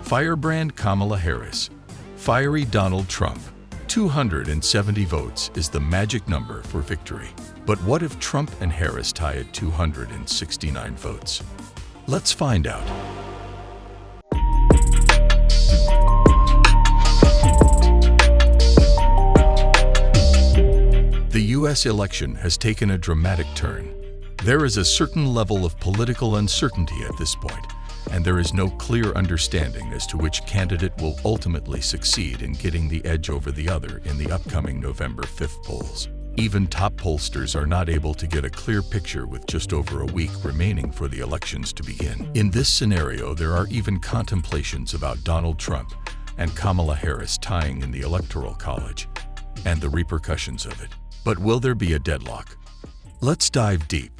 Firebrand Kamala Harris, Fiery Donald Trump. 270 votes is the magic number for victory. But what if Trump and Harris tie at 269 votes? Let's find out. The U.S. election has taken a dramatic turn. There is a certain level of political uncertainty at this point, and there is no clear understanding as to which candidate will ultimately succeed in getting the edge over the other in the upcoming November 5th polls. Even top pollsters are not able to get a clear picture with just over a week remaining for the elections to begin. In this scenario, there are even contemplations about Donald Trump and Kamala Harris tying in the Electoral College and the repercussions of it. But will there be a deadlock? Let's dive deep.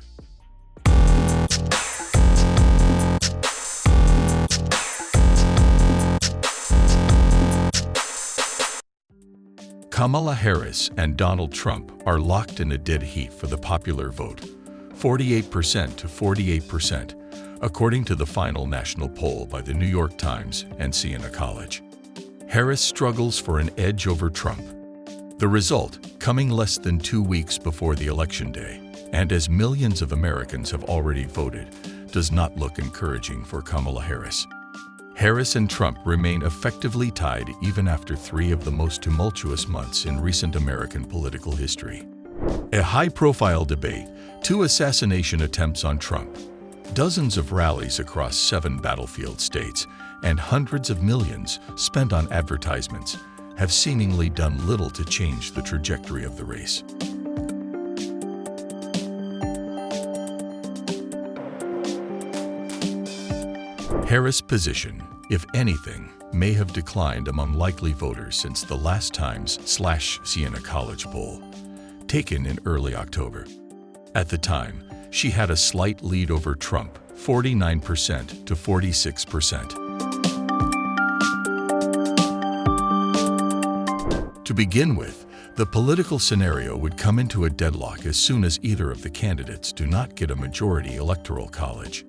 Kamala Harris and Donald Trump are locked in a dead heat for the popular vote, 48% to 48%, according to the final national poll by the New York Times and Siena College. Harris struggles for an edge over Trump. The result, coming less than 2 weeks before the election day, and as millions of Americans have already voted, does not look encouraging for Kamala Harris. Harris and Trump remain effectively tied even after 3 of the most tumultuous months in recent American political history. A high-profile debate, 2 assassination attempts on Trump, dozens of rallies across 7 battlefield states, and hundreds of millions spent on advertisements have seemingly done little to change the trajectory of the race. Harris' position, if anything, may have declined among likely voters since the last Times/Siena College poll, taken in early October. At the time, she had a slight lead over Trump, 49% to 46%. To begin with, the political scenario would come into a deadlock as soon as either of the candidates do not get a majority Electoral College.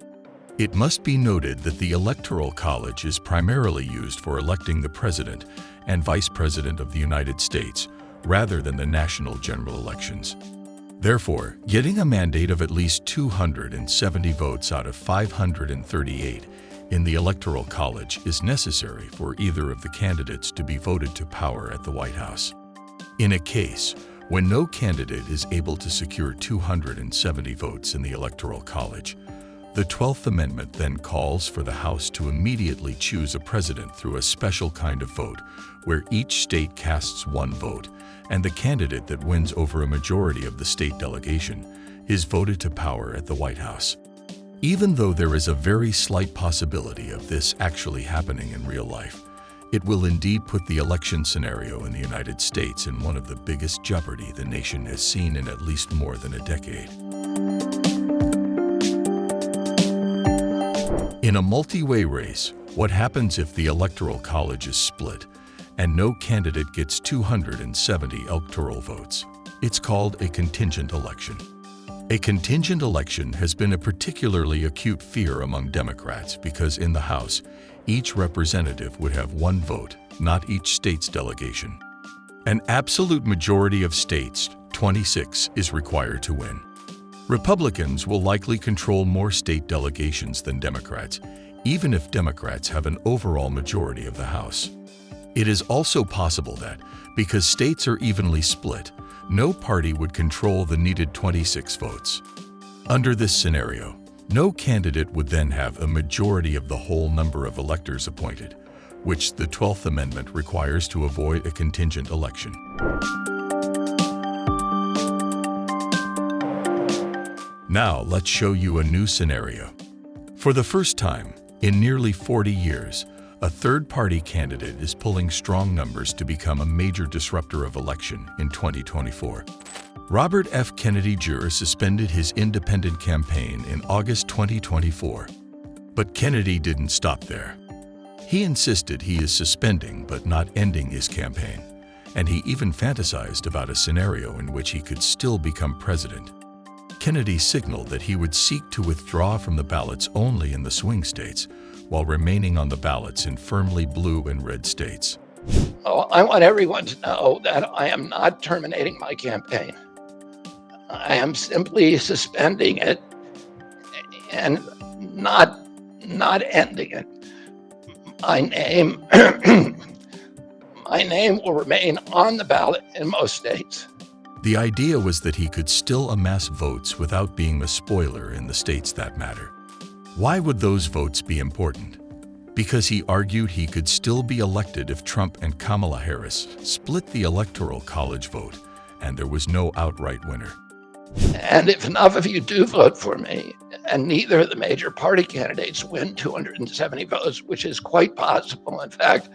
It must be noted that the Electoral College is primarily used for electing the President and Vice President of the United States, rather than the national general elections. Therefore, getting a mandate of at least 270 votes out of 538 in the Electoral College is necessary for either of the candidates to be voted to power at the White House. In a case when no candidate is able to secure 270 votes in the Electoral College, the 12th Amendment then calls for the House to immediately choose a president through a special kind of vote, where each state casts 1 vote, and the candidate that wins over a majority of the state delegation is voted to power at the White House. Even though there is a very slight possibility of this actually happening in real life, it will indeed put the election scenario in the United States in one of the biggest jeopardy the nation has seen in at least more than a decade. In a multi-way race, what happens if the Electoral College is split and no candidate gets 270 electoral votes? It's called a contingent election. A contingent election has been a particularly acute fear among Democrats because in the House, each representative would have 1 vote, not each state's delegation. An absolute majority of states, 26, is required to win. Republicans will likely control more state delegations than Democrats, even if Democrats have an overall majority of the House. It is also possible that, because states are evenly split, no party would control the needed 26 votes. Under this scenario, no candidate would then have a majority of the whole number of electors appointed, which the 12th Amendment requires to avoid a contingent election. Now let's show you a new scenario. For the first time in nearly 40 years, a third-party candidate is pulling strong numbers to become a major disruptor of election in 2024. Robert F. Kennedy Jr. suspended his independent campaign in August 2024. But Kennedy didn't stop there. He insisted he is suspending but not ending his campaign, and he even fantasized about a scenario in which he could still become president. Kennedy signaled that he would seek to withdraw from the ballots only in the swing states, while remaining on the ballots in firmly blue and red states. Oh, I want everyone to know that I am not terminating my campaign. I am simply suspending it and not ending it. My name, my name will remain on the ballot in most states. The idea was that he could still amass votes without being the spoiler in the states that matter. Why would those votes be important? Because he argued he could still be elected if Trump and Kamala Harris split the Electoral College vote, and there was no outright winner. And if enough of you do vote for me, and neither of the major party candidates win 270 votes, which is quite possible. In fact,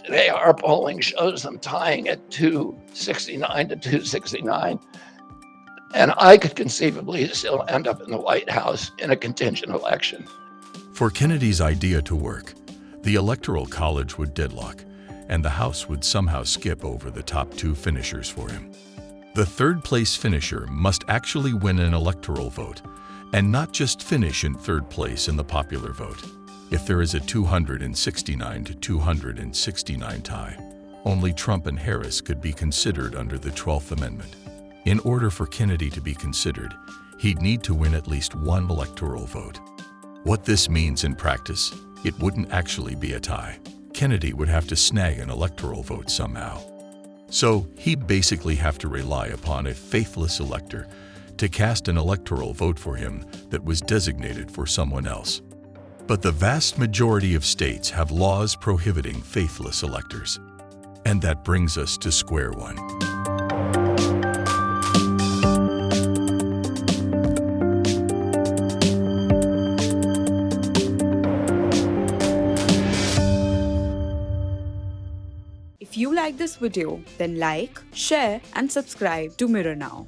today our polling shows them tying at 269 to 269. And I could conceivably still end up in the White House in a contingent election. For Kennedy's idea to work, the Electoral College would deadlock, and the House would somehow skip over the top two finishers for him. The third-place finisher must actually win an electoral vote, and not just finish in third place in the popular vote. If there is a 269 to 269 tie, only Trump and Harris could be considered under the 12th Amendment. In order for Kennedy to be considered, he'd need to win at least one electoral vote. What this means in practice, it wouldn't actually be a tie. Kennedy would have to snag an electoral vote somehow. So he'd basically have to rely upon a faithless elector to cast an electoral vote for him that was designated for someone else. But the vast majority of states have laws prohibiting faithless electors. And that brings us to square one. If you like this video, then like, share and subscribe to Mirror Now.